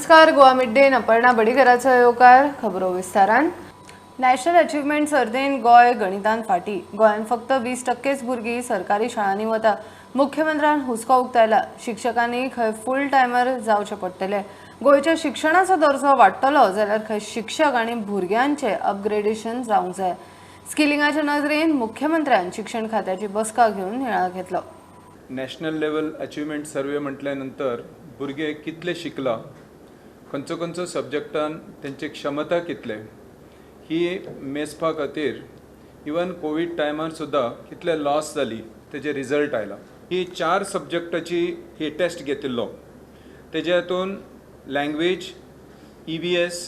नमस्कार, Goa mid day Aparna बडीकराचो येवकार. खबरो विस्तारान. नॅशनल अचिव्हमेंट सर्तीन गोय गणितान फाटी. गोंयान फक्त 20% भुरगीं सरकारी शाळांनी वता. मुख्यमंत्र्यान हुस्को उक्तायला. शिक्षकांनी खंय फुल टायमर जावचे पडटले. गोंयच्या शिक्षणाचो दर्जो वाडटलो जाल्यार खंय शिक्षक आनी भुरग्यांचे अपग्रेडेशन जावंक जाय. स्किलिंगाच्या नजरेन मुख्यमंत्र्यान शिक्षण खात्याची बसका घेवन नियाळ घेतलो. नॅशनल लेवल अचिव्हमेंट सर्वे म्हटल्यानंतर भुरगे कितले शिकला, खंयचो सब्जेक्टान तेंची क्षमता कितले ही मेजपा खातीर इवन कोविड टायमार सुद्दां कितले लॉस जाली तेजे रिजल्ट आयला. ही 4 सब्जेक्टाची ही टेस्ट घेतिल्लो. तेजे हातून लँग्वेज, EVS,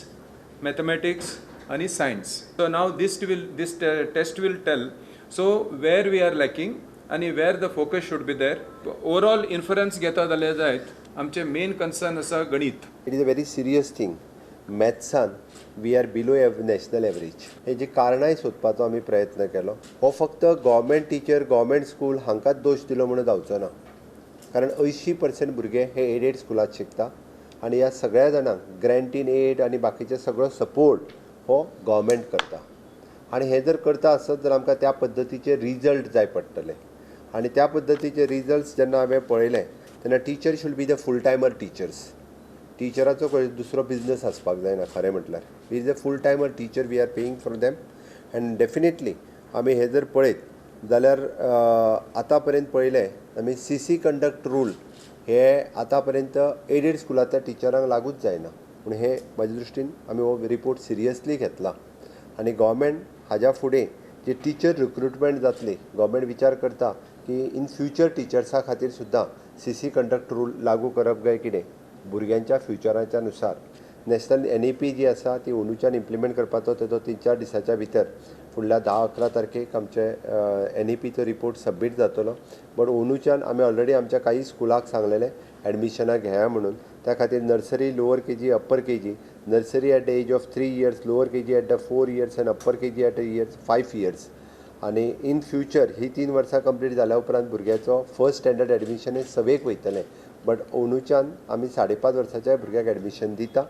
मॅथमॅटिक्स आनी science. So now this test will tell so where we are lacking आणि where the focus should be there. Overall influence घेता जाल्यार जायत आमचे मेन कन्सर्न आसा गणित. It is a very serious thing. मॅथ्सान we are below national average. हेजी कारणांय सोदपाचो आमी प्रयत्न केलो. हो फक्त गव्हर्मेंट टिचर, गव्हर्मेंट स्कूल हांकाच दोश दिलो म्हणून जावचो ना. कारण 80% भुरगे हे एडेड स्कुलात शिकता आनी ह्या सगळ्या जाणांक ग्रँट इन एड आनी बाकीचे सगळो सपोर्ट हो गव्हर्मेंट करता. आनी हे जर करता आसत जाल्यार आमकां त्या पद्दतीचे रिजल्ट जाय पडटले. आनी त्या पद्दतीचे रिजल्ट्स जेन्ना हांवें पळयले तेन्ना teacher should be the full timer teachers. टिचराचो खंय दुसरो बिझनस आसपाक जायना. खरें म्हटल्यार is a full timer teacher we are paying for them. And definitely आमी हे जर पळयत जाल्यार आतां पर्यंत पळयलें आमी CC कंडक्ट रूल हे आतां पर्यंत एडेड स्कुलांतल्या टिचरांक लागूच जायना. पूण हे म्हाजे दृश्टीन आमी हो रिपोर्ट सिरियसली घेतला. आनी गव्हर्मेंट हाज्या फुडें जी टीचर रिक्रुटमेंट जातली, गव्हर्मेंट विचार करता की इन फ्युचर टिचर्सां खातीर सुद्दां CC कंडक्ट रूल लागू करप काय कितें भुरग्यांच्या फ्युचराच्या नुसार. नॅशनल NEP जी आसा ती अंदूच्यान इम्प्लिमेंट करपाचो तेजो 3-4 दिसाच्या भितर फुडल्या 10-11 तारखेक आमचे NEPचो रिपोर्ट सबमीट जातलो. बट अंदूच्यान आमी ऑलरेडी आमच्या काही स्कुलाक सांगलेलें एडमिशनाक घेया म्हणून. त्या खातीर nursery, lower KG, upper KG, nursery at the age of 3 years, lower KG at the 4 years आनी upper KG at the 5 years. आनी इन फ्युचर ही 3 वर्सां कंप्लीट जाल्या उपरांत भुरग्याचो फर्स्ट स्टँडर्ड एडमिशन हे सवेक वयतलें. बट अंदूच्यान आमी 5.5 वर्साच्या भुरग्याक एडमिशन दिता.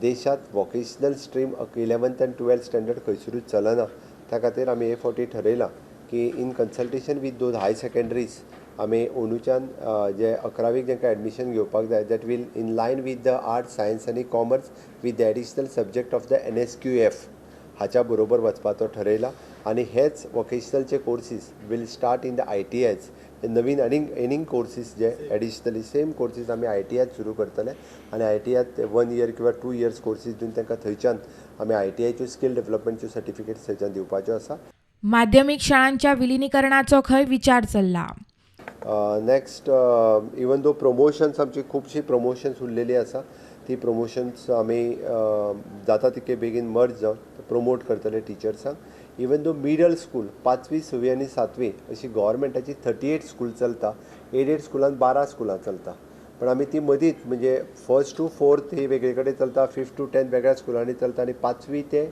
देशांत वॉकेशनल स्ट्रीम 11th आनी 12th स्टँडर्ड खंयसरूच चलना. त्या खातीर आमी हे फावटी ठरयलां की in consultation with those high secondaries आमी अंदूच्यान जे 11वीक जेंकां एडमिशन घेवपाक जाय that will in line with the arts, science आनी commerce with the additional subject of the NSQF हाच्या बरोबर वचपाचो ठरयला. आनी हेच वॉकेशनलचे courses will start in the ITIs. नवीन एनिंग कोर्सीस जे एडिशनली सेम कोर्सीस आमी ITIs सुरू करतले. आनी ITIs 1 year किंवा 2 years कोर्सीस दिवन तांकां थंयच्यान आमी ITIच्यो स्कील डेव्हलपमेंटच्यो सर्टिफिकेट्स थंयच्यान दिवपाच्यो आसा. माध्यमिक शाळांच्या विलिनीकरणाचो खंय विचार चल्ला. नेक्स्ट इवन दो प्रमोशन्स आमची खुबशीं प्रमोशन्स उरलेली आसा. ती प्रमोशन्स आमी जाता तितके बेगीन मर्ज जावन प्रमोट करतले टिचर्सांक. इवन दो मिडल स्कूल 5वी, 6वी आनी 7वी अशी गव्हर्मेंटाची 38 स्कूल चलता. एडेड स्कुलांत 12 स्कुलां चलता. पण आमी ती मदींच म्हणजे 1st to 4th ही वेगळे कडेन चलता, 5th to 10th वेगळ्या स्कुलांनी चलता आनी 5वी ते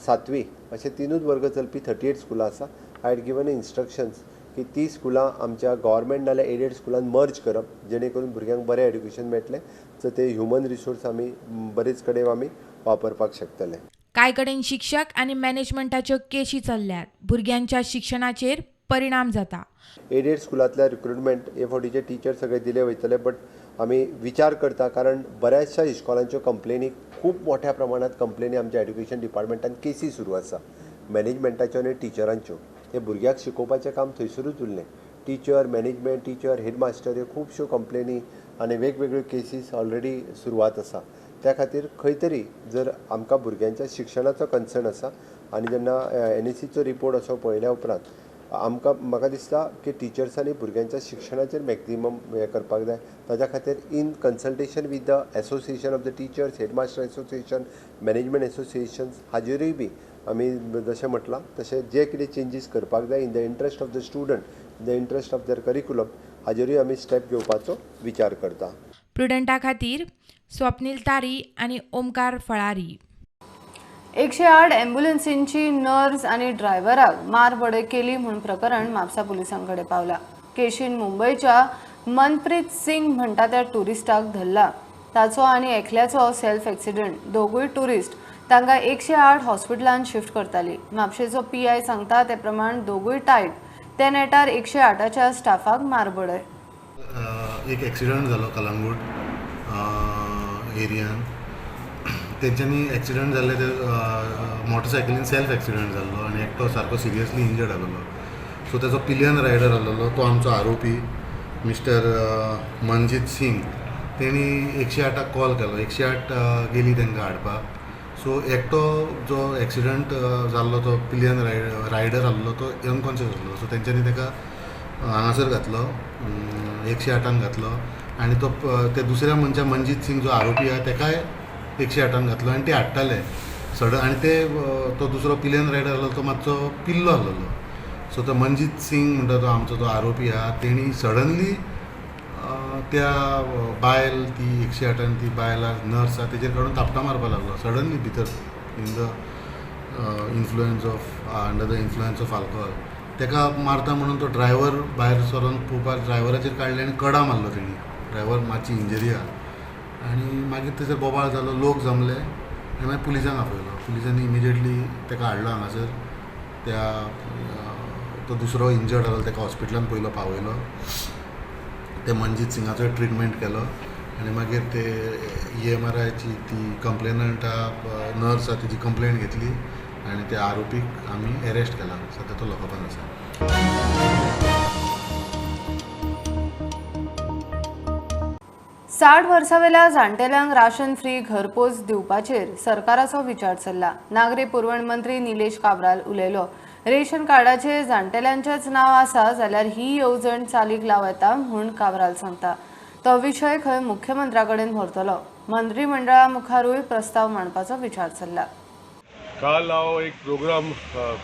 7वी अशे 3 वर्ग चलपी 38 स्कुलां आसा. आय हॅड गिवन इन्स्ट्रक्शन्स की ती स्कुलां आमच्या गव्हर्मेंट नाल्यार एडेड स्कुलांत मर्ज करप जेणे करून भुरग्यांक बरें एड्युकेशन मेळटलें. सो ते ह्युमन रिसोर्स आमी बरेच कडेन आमी वापरपाक शकतले. कांय कडेन शिक्षक आनी मॅनेजमेंटाच्यो केशी चल्ल्यात. भुरग्यांच्या शिक्षणाचेर परिणाम जाता. एडेड स्कुलांतल्या रिक्रुटमेंट हे फावटीचे टीचर सगळे दिले वयतले. बट आमी विचार करता कारण बऱ्याचशा इश्कॉलांच्यो कंप्लेनी खूब मोठ्या प्रमाणात कंप्लेनी आमच्या एड्युकेशन डिपार्टमेंटान केसी सुरू आसा मॅनेजमेंटाच्यो आनी टिचरांच्यो. हे भुरग्याक शिकोवपाचें काम थंयसरूच उरलें. टीचर, मॅनेजमेंट, टीचर, हेडमास्टर ह्यो खुबश्यो कंप्लेनी आनी वेगवेगळ्यो केसीस ऑलरेडी सुरवात आसा. त्या खातीर खंय तरी जर आमकां भुरग्यांच्या शिक्षणाचो कन्सर्न आसा आनी जेन्ना NECचो रिपोर्ट असो पळयल्या उपरांत म्हाका दिसता की टिचर्सांनी भुरग्यांच्या शिक्षणाचेर मॅक्झिमम हें करपाक जाय. ताच्या खातीर in consultation with the association of the teachers, headmaster association, management associations हाजेरूय बी आमी जशें म्हटलां तशें जे कितें चेंजीस करपाक जाय in the interest of the student, in the interest of their curriculum हाजेरूय आमी स्टेप घेवपाचो विचार करता. प्रुडंटा खातीर स्वप्नील तारी आनी ओमकार फळारी. 108 ॲम्ब्युलन्सींची नर्स आनी ड्रायव्हराक मारबडय केली म्हणून प्रकरण म्हापसा पुलिसांकडे पावला. केशीन मुंबयच्या मनप्रीत सिंग म्हणटा त्या टुरिस्टाक धरला. ताचो आनी एकल्याचो सेल्फ एक्सिडेंट दोगूय टुरिस्ट तांकां 108 हॉस्पिटलांत शिफ्ट करताली. म्हापशेचो PI सांगता ते प्रमाण दोगूय टायट ते नेटार 108च्या स्टाफाक मारबडय. एक एक्सिडंट जालो कलंगूट एरियान. तेंच्यांनी एक्सिडंट जाल्ले ते मोटरसायकलीन सेल्फ एक्सिडंट जाल्लो आनी एकटो सारको सिरियसली इंजर्ड आसलो. सो तेजो पिलियन रायडर आसलो तो आमचो आरोपी मिस्टर मनजीत सिंग. तेणी 108क कॉल केलो. 108 गेली तांकां हाडपाक. सो एकटो जो एक्सिडंट जाल्लो तो पिलियन रायडर आसलो तो अनकॉन्शियस आसलो. सो तेंच्यांनी ताका हांगासर घातलो 108 घातलो आनी तो ते दुसऱ्या मनशा मनजीत सिंग जो आरोपी आहा तेकाय 108 घातलो आनी ते हाडटाले सडन. आनी ते तो दुसरो पिलियन रायडर आसलो तो मातसो पिल्लो आसलो. सो तो मनजीत सिंग म्हणटा तो आमचो तो आरोपी आहा तेणी सडनली त्या बायल ती 108 ती बायल नर्स आहा तेजेर काडून थापटां मारपाक लागलो सडनली भितर in the influence of under the influence of alcohol. तेका मारता म्हणून तो ड्रायव्हर भायर सरोन पळोवपाक ड्रायव्हराचेर काडले आनी कडा मारलो तेणी. ड्रायव्हर मातशी इंजरी आहा आनी मागीर थंयसर बोबाळ जालो. लोक जमले आनी मागीर पुलिसांक आपयलो. पुलिसांनी इमिजिएटली तेका हाडलो हांगासर. त्या तो दुसरो इंजर्ड आसलो तेका हॉस्पिटलांत पयलो पावयलो. ते मनजीत सिंगाचो ट्रिटमेंट केलो आनी मागीर ते EMRIची ती कंप्लेनंट नर्स आहा तिची कंप्लेंट घेतली आनी त्या आरोपीक आमी अरेस्ट केला. सद्या तो लोकांपान आसा. 60 वर्सां वेल्या जाण्टेल्यांक राशन फ्री घरपोच दिवपाचेर सरकाराचो विचार चल्ला. नागरी पुरवण मंत्री निलेश काब्राल उलयलो. रेशन कार्डाचेर जाण्टेल्यांचेच नांव आसा जाल्यार ही येवजण चालीक लाव येता म्हूण काब्राल सांगता. तो विशय खंय मुख्यमंत्र्या कडेन व्हरतलो. मंत्रिमंडळा मुखारूय प्रस्ताव मांडपाचो विचार चल्ला. काल हांव एक प्रोग्राम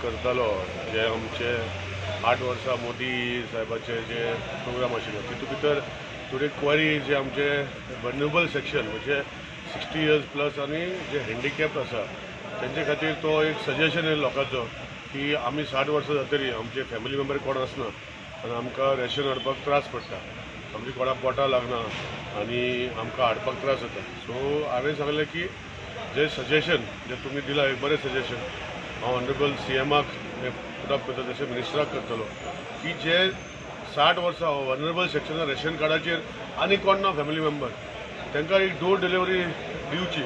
करतालो जे आमचे 8 वर्सां मोदी साहेबाचे जे प्रोग्राम आशिल्लो तितूंत भितर थोडी क्वारी जे आमचे वल्नरेबल सेक्शन म्हणजे 60 इयर्स प्लस आनी जे हँडिकॅप्ड आसा तेंचे खातीर तो एक सजेशन येयलो लोकांचो की आमी 60 वर्सां जातरी आमचे फॅमिली मेंबर कोण आसना आनी आमकां रेशन हाडपाक त्रास पडटा. आमची कोणा पोटां लागना आनी आमकां हाडपाक त्रास जाता. सो हांवें सांगलें की जे सजेशन जे तुमी दिला एक बरें सजेशन हांव ऑनरेबल CMाक पुटअप करता तशें मिनिस्टराक करतलो की जे 60 वर्सां वल्नरेबल सेक्शना रेशन कार्डाचेर आनी कोण ना फॅमिली मेंबर तांकां एक डोर डिलिव्हरी दिवची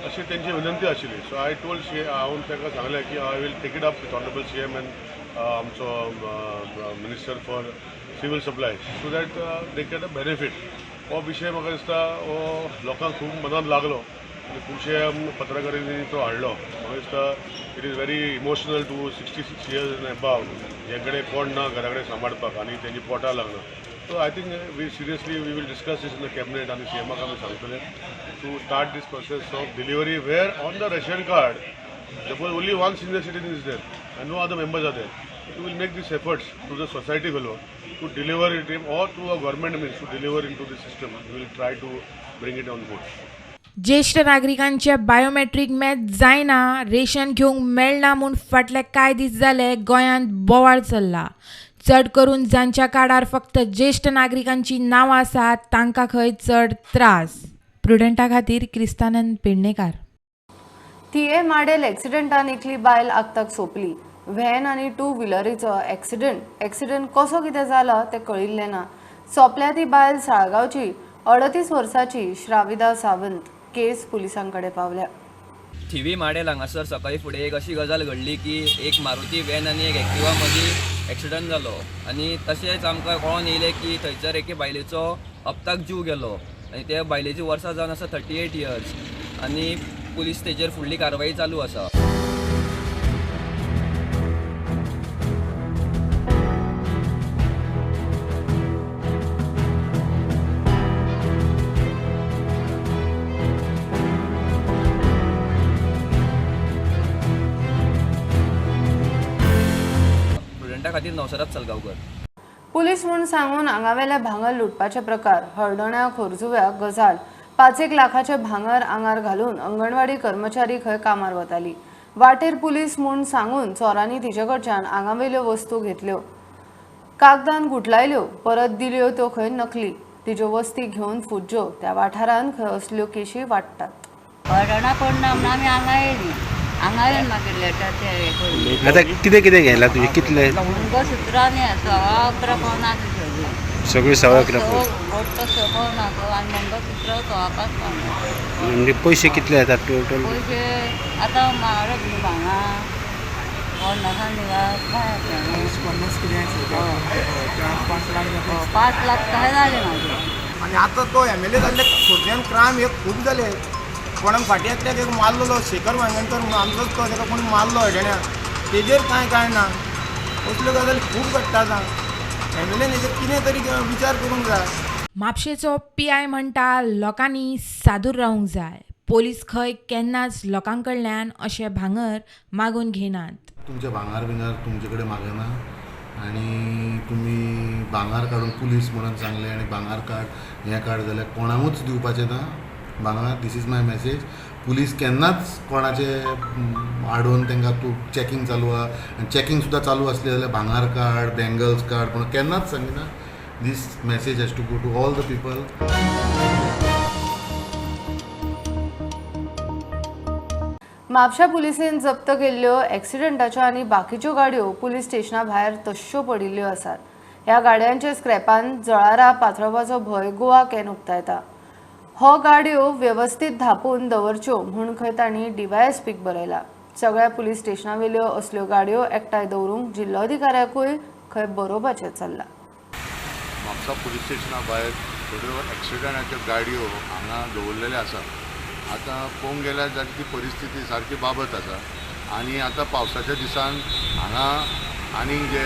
अशी त्यांची विनंती आशिल्ली. सो आय टोल्ड हांवें ताका सांगलें की I will take it up with honourable CM and आमचो minister for civil supply so that they get a benefit. हो विशय म्हाका दिसता हो लोकांक खूब मनान लागलो आनी खुबशे पत्रकारांनी तो हाडलो. म्हाका दिसता it is very emotional to 66 years and above जे कडेन कोण ना घरा कडेन सांबाळपाक आनी तेंची पोटां लागना. So I think we will discuss this in the cabinet and CMAक आमी सांगतले to start this process of delivery where on the ration card suppose only one senior citizen is there and no other members are there. We will make these efforts to the society fellow to deliver it or to a government means to deliver into the system. We will try to bring it on board. ज्येष्ठ नागरिकांचे biometric match जायना, ration घेवंक मेळना म्हूण फाटले कांय दीस जाले गोंयांत बोवाळ चल्ला. चड करून जांच्या कार्डार फक्त ज्येष्ठ नागरिकांची नांवां आसात तांकां खंय चड त्रास. प्रुडंटा खातीर क्रिस्तानंद पेडणेकार. तिये माडेल एक्सिडेंटान एकली बायल आगताक सोंपली. व्हॅन आनी 2 व्हिलरीचो एक्सिडंट कसो कितें जालो तें कळिल्लें ना. सोंपल्या ती बायल साळगांवची 38 वर्सांची श्राविदा सावंत. केस पुलिसांकडे पावल्या. थिवी माडेल हांगासर सकाळी फुडें एक अशी गजाल घडली की एक मारुती व्हॅन आनी एक एक्टिवा मदीं एक्सिडंट जालो आनी तशेंच आमकां कळोन येयलें की थंयसर एके बायलेचो अपघाताक जीव गेलो आनी त्या बायलेची वर्सां जावन आसा 38 इयर्स आनी पुलीस तेजेर फुडली कारवाई चालू आसा. खातीर नवसरात सलगांवकर. पुलीस म्हूण सांगून आंगावेले भांगर लुटपाचे प्रकार. हळदोण्या खोर्जुव्याक गजाल 5 लाखाचे भांगर आंगार घालून अंगणवाडी कर्मचारी खंय कामार वताली. वाटेर पुलीस म्हूण सांगून चोरांनी तिचे कडच्यान आंगावेल्यो वस्तू घेतल्यो, कागदान गुठलायल्यो, परत दिल्यो त्यो खंय नकली. तिज्यो वस्ती घेवन फुटज्यो त्या वाठारांत खंय असल्यो केशी वाडटात. हरणां पडना म्हणून आमी हांगा येयलीं. हांगा येवन मागीर लेटर ते हें करून आतां कितें कितें घेयला तुजें कितले मंगळसूत्रांनी 11 पावनां सगळीं सगळी 11 मोठो 6 पावनां आनी मंगळसूत्र 5 पावनां. म्हणजे पयशे कितले येतात टोटल पयशे आतां म्हारग न्ही भांगा 50 5 लाख काय जाले म्हाजे. आणि आता तो MLA जाल्ले खोर्ल्यान क्रायम हे खूब जाले. कोणाक फाटी एकट्याक एक मारलेलो शेखर वांगणकर म्हणून आमचोच तो, ताका कोणी मारलो हडण्या, तेजेर कांय ना. असल्यो गजाली खूब घडटात. MLAन हेजेर कितें तरी विचार करूंक जाय. म्हापशेचो PI म्हणटा लोकांनी सादूर रावंक जाय. पोलीस खंय केन्नाच लोकां कडल्यान अशें भांगर मागून घेनात. तुमचे भांगार बिंगार तुमचे कडेन मागना आनी तुमी भांगार काडून पुलीस म्हणून सांगलें आनी भांगार काड हें काड जाल्यार कोणाकूच दिवपाचें ना भांगार. This is my message. Police केन्नाच कोणाचे आडोवन तांकां तूं चॅकींग चालू आहा आनी चॅकींग सुद्दां चालू आसलें जाल्यार भांगार काड बँगल्स काड पूण केन्नाच सांगिना. This message has to go to all the people. म्हापशा पुलिसेन जप्त केल्ल्यो एक्सिडेंटाच्यो आनी बाकीच्यो गाडयो पुलीस स्टेशना भायर तश्यो पडिल्ल्यो आसात. ह्या गाडयांच्या स्क्रॅपान जळारां पातळपाचो भंय गोवा कॅन उक्तायता. हो गाडयो व्यवस्थीत धापून दवरच्यो म्हूण खंय तांणी DYSPक बरयला. सगळ्या पुलीस स्टेशनावेल्यो असल्यो गाडयो एकठांय दवरूंक जिल्लोधिकाऱ्याकूय खंय बरोवपाचें चल्लां. म्हापसा पुलीस स्टेशना भायर थोड्यो एक्सिडंटाच्यो गाडयो हांगा दवरलेल्यो आसा. आतां पळोवंक गेल्यार जाल्यार ती परिस्थिती सारकी बाबत आसा आनी आतां पावसाच्या दिसान हांगा आनी जे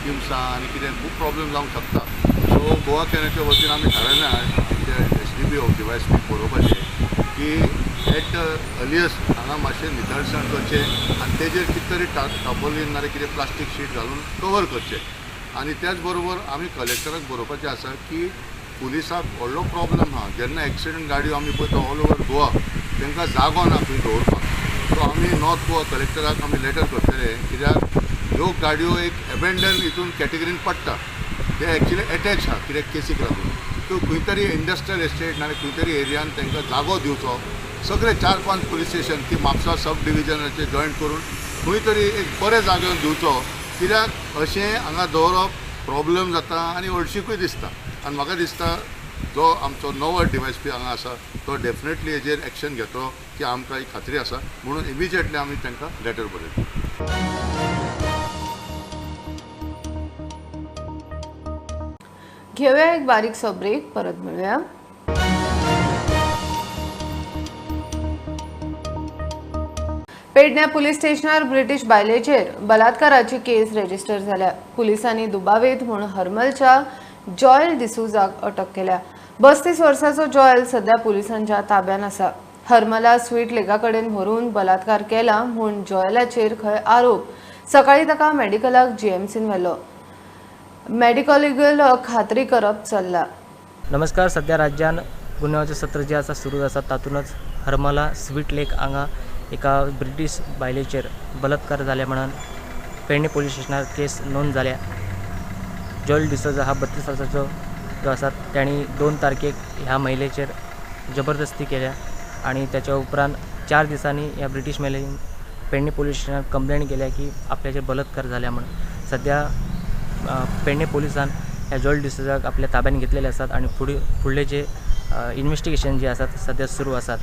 किमसां आनी कितें खूब प्रॉब्लेम जावंक शकता. सो गोवा कॅनाच्या वतीन आमी थारायलें आमचे SDPO DYSP बरोवपाचें की एट अर्लियस्ट हांगा मातशें नितळसाण करचें आनी तेजेर कितें तरी टार्पोलीन नाल्यार कितें प्लास्टीक शीट घालून कवर करचें. आनी त्याच बरोबर आमी कलेक्टराक बरोवपाचें आसा की पुलिसाक व्हडलो प्रॉब्लम आहा. जेन्ना एक्सिडंट गाडयो आमी पळयता ऑल ओवर गोवा तांकां जागो ना खंय दवरपाक. सो आमी नॉर्थ गोवा कलेक्टराक आमी लेटर करतले कित्याक ह्यो गाडयो एक एबेंडन हितून कॅटेगरीन पडटा. ते एक्चुली एटॅच आहा कित्याक केसीक लागून. त्यो खंय तरी इंडस्ट्रियल एस्टेट नाल्यार खंय तरी एरियान तांकां जागो दिवचो. सगळे 4-5 पुलीस स्टेशन की म्हापसा सब डिविजनाचे जॉयंट करून खंय तरी एक बरे जागेवर दिवचो. कित्याक अशें हांगा दवरप प्रॉब्लेम जाता आनी हळशीकूय दिसता. आनी म्हाका दिसता जो आमचो नवो DYSP हांगा आसा तो डेफिनेटली हेजेर एक्शन घेतलो की आमकां ही खात्री आसा म्हणून इमिजिएटली आमी तांकां लेटर बरयतले. घेऊया एक बारीकसो ब्रेक, परत मिळूया. पेडण्या पुलीस स्टेशनार ब्रिटीश बायलेचेर बलात्काराची केस रजिस्टर जाल्या. पुलिसांनी दुबावेत म्हूण हरमलच्या जॉयल डिसूजाक अटक केल्या. 32 वर्साचो जॉयल सध्या पुलिसांच्या ताब्यान आसा. हरमला स्वीट लेगा कडेन व्हरून बलात्कार केला म्हूण जॉयलाचेर खंय आरोप. सकाळी ताका मेडिकलाक GMCन व्हेलो. मेडिकल खात्री करप चल्ला. नमस्कार. सध्या राज्यान गुन्ह्याचें सत्र जे आसा सुरू आसा तातूंतच हरमला स्वीट लेक हांगा एका ब्रिटीश बायलेचेर बलात्कार जाले म्हणून पेडणे पोलीस स्टेशनार केस नोंद जाल्या. जॉयल डिसोजा हा 32 वर्साचो जो आसा तांणी 2 तारखेक ह्या महिलेचेर जबरदस्ती केल्या आणि त्याच्या उपरांत 4 दिसांनी ह्या ब्रिटीश महिलेन पेडणे पोलीस स्टेशनार कंप्लेंट केल्या की आपल्याचेर बलात्कार जाल्या म्हणून. सध्या पेडणे पोलिसान ह्या जॉयल डिसोजाक आपल्या ताब्यान घेतलेले आसात आणि फुडले जे इन्व्हेस्टिगेशन जे आसात सध्या सुरू आसात.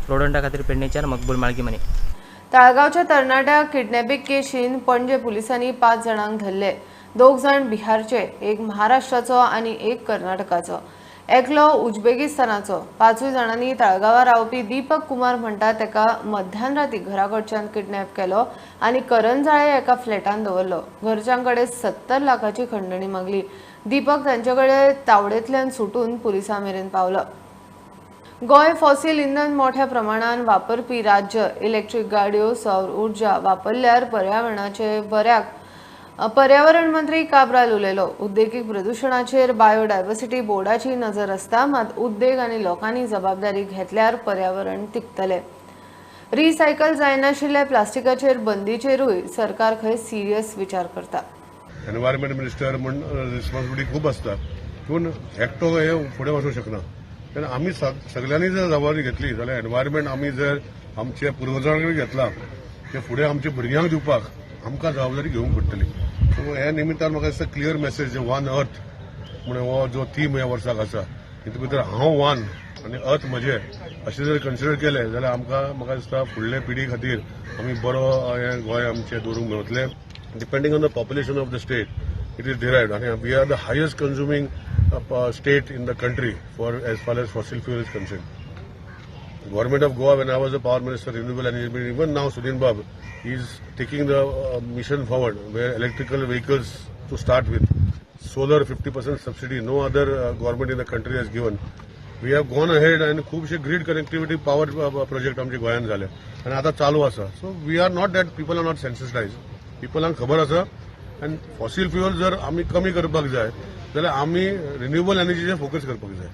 प्रोडंटा खातीर पेडणेच्यान मकबूल माळगीमनी. ताळगावच्या तरणाट्या किडनॅपिंग केशीन पणजे पुलिसांनी 5 जाणांक धरले. 2 जाण बिहारचे, 1 महाराष्ट्राचो आणि 1 कर्नाटकाचो. एकलो उझबेकिस्तानाचो. 5 जाणांनी ताळगावा रावपी दीपक कुमार म्हणटा तेका मध्यानराती घराकडच्यान किडनॅप केलो आणि करंजाळे एका फ्लॅटान दवरलो. घरच्यांकडे 70 लाखाची खंडणी मागली. दीपक तांच्याकडे तावडेंतल्यान सुटून पुलिसां मेरेन पावलो. गोय फॉसील इंधन मोठ्या प्रमाणात वापरपी राज्य. इलेक्ट्रिक गाडयो, सौर ऊर्जा वापरल्यार पर्यावरणाचे बऱ्याक. पर्यावरण मंत्री काब्राल उलयलो. उद्देगीक प्रदूषणाचेर बायोडायवर्सिटी बोर्डाची नजर आसता, मात उद्देग आनी लोकांनी जबाबदारी घेतल्यार पर्यावरण टिकतले. रिसायकल जायनाशिल्ल्या प्लास्टिकाचेर बंदीचेरूय सरकार खंय सिरियस विचार करता. एनवायरमेंट मिनिस्टर म्हण रिस्पॉन्सिबिलिटी खूब आसता पूण एकटो हे फुडें वचूंक शकना तेन्ना आमी सगळ्यांनी जर जबाबदारी घेतली जाल्यार एनवायरमेंट आमी जर आमच्या पुर्वजां कडेन घेतला ते फुडें आमच्या भुरग्यांक दिवपाक आमकां जबाबदारी घेवंक पडटली. सो ह्या निमित्तान म्हाका दिसता क्लियर मेसेज वन अर्थ म्हणून हो जो थीम ह्या वर्साक आसा हितून भितर हांव वन आनी अर्थ म्हजें अशें जर कन्सिडर केलें जाल्यार आमकां म्हाका दिसता फुडले पिढी खातीर आमी बरो हें गोंय आमचें दवरूंक मेळटलें. Depending on the population of the state it is derived and we are the highest consuming state in the country for as far as fossil fuel is concerned. Government of Goa, when I was a power minister, renewable energy, even now Sudhin Babu is taking the mission forward where electrical vehicles to start with, solar 50% subsidy, no other government in the country has given. We have gone ahead and खूपशे grid connectivity power project आमचे गोंयांत झाले आणि आता चालू आसा. So we are not that people are not sensitized. Peopleंक खबर आसा and fossil fuel जर आमी कमी करपाक जाय जाल्यार आमी रिन्युएबल एनर्जीचेर फोकस करपाक जाय.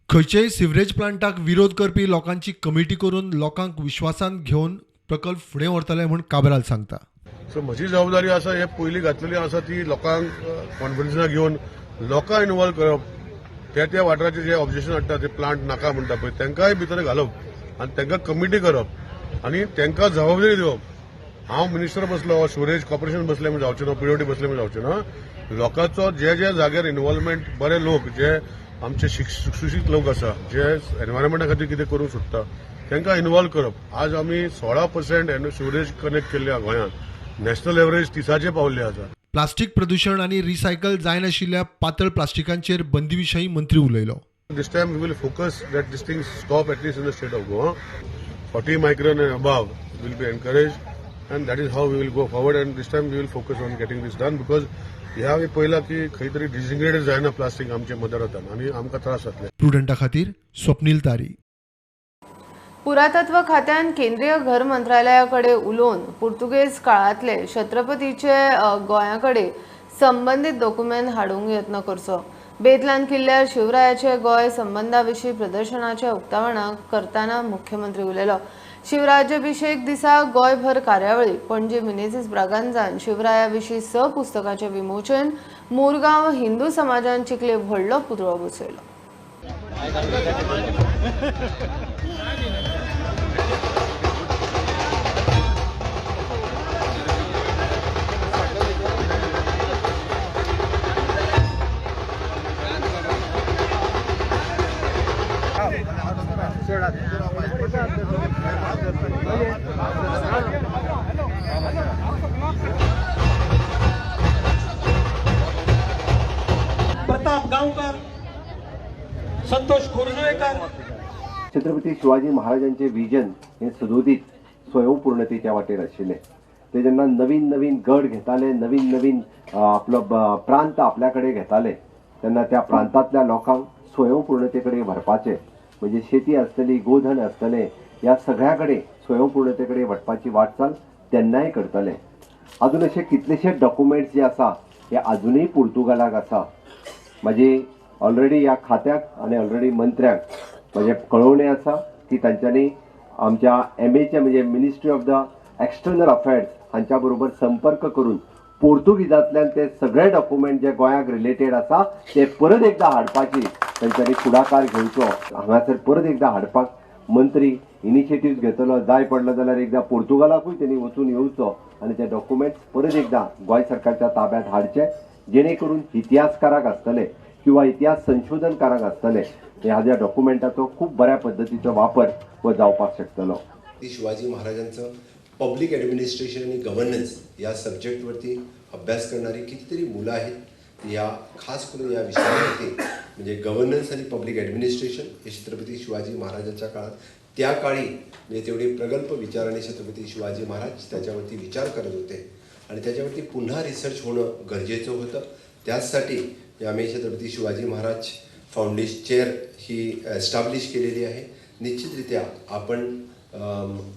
खंयचेय सिवरेज प्लांटाक विरोध करपी लोकांची कमिटी करून लोकांक विश्वासान घेवन प्रकल्प फुडें व्हरतले म्हूण काबराल सांगता. सो म्हजी जबाबदारी आसा हे पयलीं घातलेली आसा ती लोकांक कॉन्फिडन्साक घेवन लोकांक इनवॉल्व करप. त्या वाठाराचे जे ऑब्जेक्शन हाडटा ते प्लांट नाका म्हणटा पळय तांकांय भितर घालप आनी तांकां कमिटी करप आनी तांकां जबाबदारी दिवप. हांव मिनिस्टर बसलो सुरेश कॉर्पोरेशन बसले म्हण जावचें ना पीडब्ल्यूडी बसले म्हण जावचें ना. लोकांचो जे जाग्यार इनवॉल्वमेंट बरे लोक जे आमचे सुशिक्षीत लोक आसा जे एनवायरमेंटा खातीर कितें करूंक सोदता तांकां इनवॉल्व करप. आज आमी 16% सिवरेज कनेक्ट केल्ल्या गोंयांत नॅशनल एव्हरेज 30चे पावल्ले आसा. प्लास्टीक प्रदूषण आणि रिसायकल जायनाशिल्ल्या पातळ प्लास्टिकांचेर बंदी विशीं मंत्री उलयलो. This time we will focus that this thing stop at least in the state of Goa. 40 micron and above will be encouraged. And that is how we will go forward and this time we will focus on getting this done because ह्या पहिला की खंय तरी designated जायना plastic आमचे मदरांतल्यान आनी आमकां त्रास जातले. प्रुडंटा खातीर स्वप्नील तारी. पुरातत्व खात्यान केंद्रीय घर मंत्रालयाकडे उलोवन पुर्तुगेज काळातले छत्रपतीचे गोंयाकडे संबंधित डॉक्युमेंट हाडूंक यत्न करचो. बेतलान किल्ल्यार शिवरायाचे गोंय संबंधाविशीं प्रदर्शनाचे उक्तावण करताना मुख्यमंत्री उलयलो. शिवराज्याभिषेक दिसा गोंयभर कार्यावळी. पणजी मिनेझिस ब्रागांजान शिवराया विशीं 6 पुस्तकांचे विमोचन. मुरगांव हिंदू समाजान चिखले व्हडलो पुतळो बसयलो. प्रताप गांवकर, संतोष खुर्जुएकर. छत्रपती शिवाजी महाराजांचे विजन हे सदोदित स्वयंपूर्णतेच्या वाटेर आशिल्ले. ते जेन्ना नवीन नवीन गड घेताले नवीन नवीन आपलो प्रांत आपल्याकडे घेताले तेन्ना त्या प्रांतातल्या लोकांक स्वयंपूर्णतेकडे व्हरपाचे म्हणजे शेती आसतली गोधन आसतले या सगळ्याकडे स्वयंपूर्णतेकडे वटपाची वाटचाल तेन्नाय करतले. अजून असे कितलेशे डॉक्युमेंट्स जे आसा हे अजूनही पुर्तुगालाक आसा. म्हणजे ऑलरेडी ह्या खात्याक आणि ऑलरेडी मंत्र्याक म्हणजे कळवणे आसा की तांच्यांनी आमच्या एमएच्या म्हणजे ministry of the external affairs हांच्या बरोबर संपर्क करून पोर्तुगीजांतल्यान ते सगळे डॉक्युमेंट जे गोंयाक रिलेटेड आसा ते परत एकदा हाडपाची तांच्यांनी फुडाकार घेवचो. हांगासर परत एकदा हाडपाक मंत्री इनिशिएटिव्ह घेतलो. जाय पडलो जाल्यार एकदा पोर्तुगालाकूय त्यांनी वचून येवचो आणि ते डॉक्युमेंट्स परत एकदा गोंय सरकारच्या ताब्यात हाडचे जेणे करून इतिहासकाराक आसतले किंवा इतिहास संशोधनकाराक आसतले ह्या डॉक्युमेंटाचो खूप बऱ्या पद्धतीचो वापर व जावपाक शकतलो. शिवाजी महाराजांचं पब्लिक ॲडमिनिस्ट्रेशन आणि गव्हर्नन्स या सब्जेक्टवरती अभ्यास करणारी कितीतरी मुलं आहेत. या खास करून या विषयावरती म्हणजे गव्हर्नन्स आणि पब्लिक ॲडमिनिस्ट्रेशन हे छत्रपती शिवाजी महाराजांच्या काळात त्या काळी म्हणजे तेवढे प्रगल्भ विचाराने छत्रपती शिवाजी महाराज त्याच्यावरती विचार करत होते आणि त्याच्यावरती पुन्हा रिसर्च होणं गरजेचं होतं. त्याचसाठी आम्ही छत्रपती शिवाजी महाराज फाउंडेशन चेअर ही एस्टॅब्लिश केलेली आहे. निश्चितरित्या आपण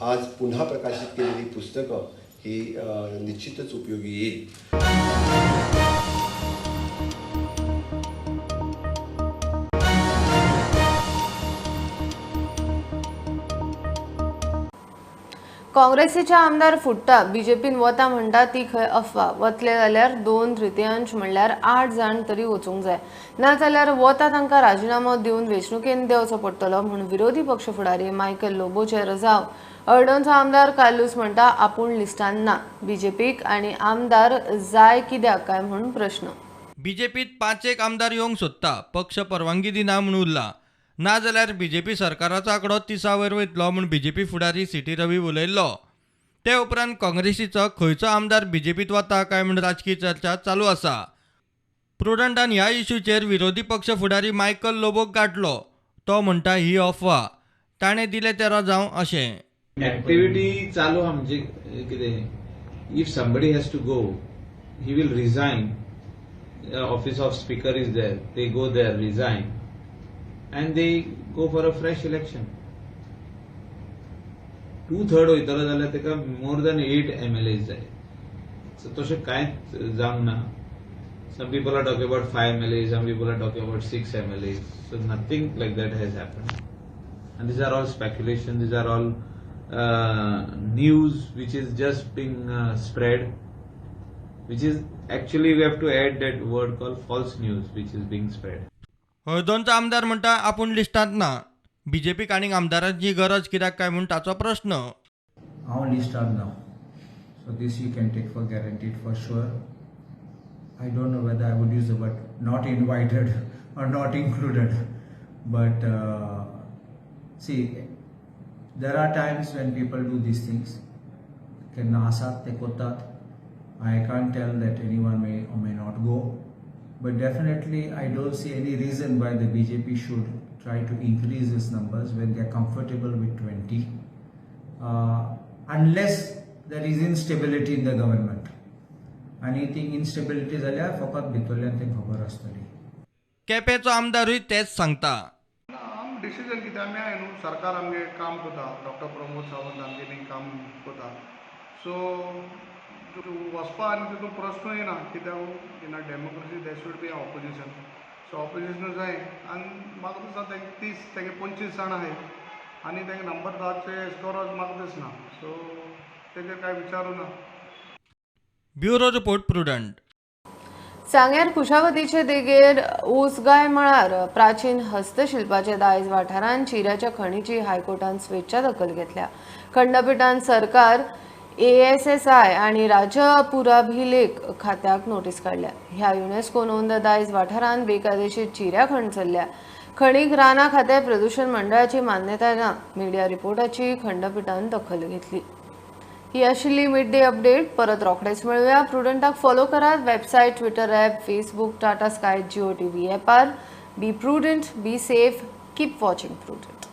आज पुन्हा प्रकाशित केलेली पुस्तकं ही निश्चितच उपयोगी येईल. काँग्रेसीचे आमदार फुट्टा बीजेपीन वता म्हणटा ती खंय अफवा वतले जाल्यार 2/3 म्हणल्यार 8 जाण तरी वचूंक जाय ना जाल्यार वता तांकां राजिनामो दिवन वेंचणुकेन देंवचो पडटलो म्हूण विरोधी पक्ष फुडारी मायकल लोबोचे रजाव अर्डोनचो आमदार कार्लूस म्हणटा आपूण लिस्टान ना बीजेपीक आनी आमदार जाय कित्याक काय म्हूण प्रश्न बीजेपीत 5 आमदार येवंक सोदता पक्ष परवानगी दिना म्हूण उरला ना जाल्यार बीजेपी सरकाराचो आंकडो 30 वयर वयतलो म्हूण बीजेपी फुडारी सीटी रवी उलयल्लो ते उपरांत काँग्रेसीचो खंयचो आमदार बीजेपीत वता काय म्हूण राजकीय चर्चा चालू आसा प्रुडंटान ह्या इश्यूचेर विरोधी पक्ष फुडारी मायकल लोबोक गाठलो तो म्हणटा ही अफवा ताणें दिलें तें रजाव अशें एक्टिविटी चालू आहा म्हणजे कितें if somebody has to go he will resign office of speaker is there they go there resign and they go for a fresh election. 2/3 वयतलो जाल्यार तेका more than 8 MLAs जाय सो तशें कांयच जावंक ना. Some people are talking about 5 MLAs, some people are talking about 6 MLAs. So nothing like that has happened. And these are all speculation, these are all news which is just being spread, which is actually we have to add that word called false news which is being spread. हळदोनचो आमदार म्हणटा आपूण लिस्टांत ना बीजेपीक आनीक आमदारांची गरज कित्याक काय म्हूण ताचो प्रश्न हांव लिस्टांत ना so this you can take for guaranteed for sure I don't know whether I would use the word not invited or not included but see there are times when people do these things केन्ना आसात ते कोतात I can't tell that anyone may or may not go. But definitely, I don't see any reason why the BJP should try to increase its numbers when they are comfortable with 20, unless there is instability in the government. Anything instability जाल्यार फकत भितरल्यान तें खबर आसतली. केपेचो आमदारूय तेच सांगता. आम decision कितें आमी हांवें न्हू सरकार आमगे काम कोता डॉक्टर प्रमोद सावंत आमगे काम कोता सो वचपा आनी तितून प्रश्न येना कित्याक in a democracy there should be opposition so opposition जाय आनी म्हाका दिसता तेंगे 30 तेंगे 25 जाण आहाय आनी तेंगे नंबर जावचे स्कोरर्स म्हाका दिसना सो तेजेर कांय विचारूं ना. Bureau report prudent. सांग्यार कुशावतीचे देगेर उसगाय मळार प्राचीन हस्तशिल्पाचे दायज वाठारांत चिऱ्याच्या खणीची हायकोर्टान स्वेच्छा दखल घेतल्या. खंडपीठान सरकार ASSI आणि राज्य पुराभिलेख खात्याक नोटीस काढल्या. ह्या युनेस्को नोंद दायज वाठारांत बेकायदेशीर चिऱ्या खण चल्ल्या. खणीक राना खात्या प्रदूषण मंडळाची मान्यताय ना. मीडिया रिपोर्टाची खंडपीठान दखल घेतली. ही आशिल्ली मिड डे अपडेट. परत रोखडेच मेळुया. प्रुडंटाक फॉलो करात. Website, Twitter app, Facebook, Tata Sky, Jio TV ॲपार. Be prudent, be safe, keep watching prudent.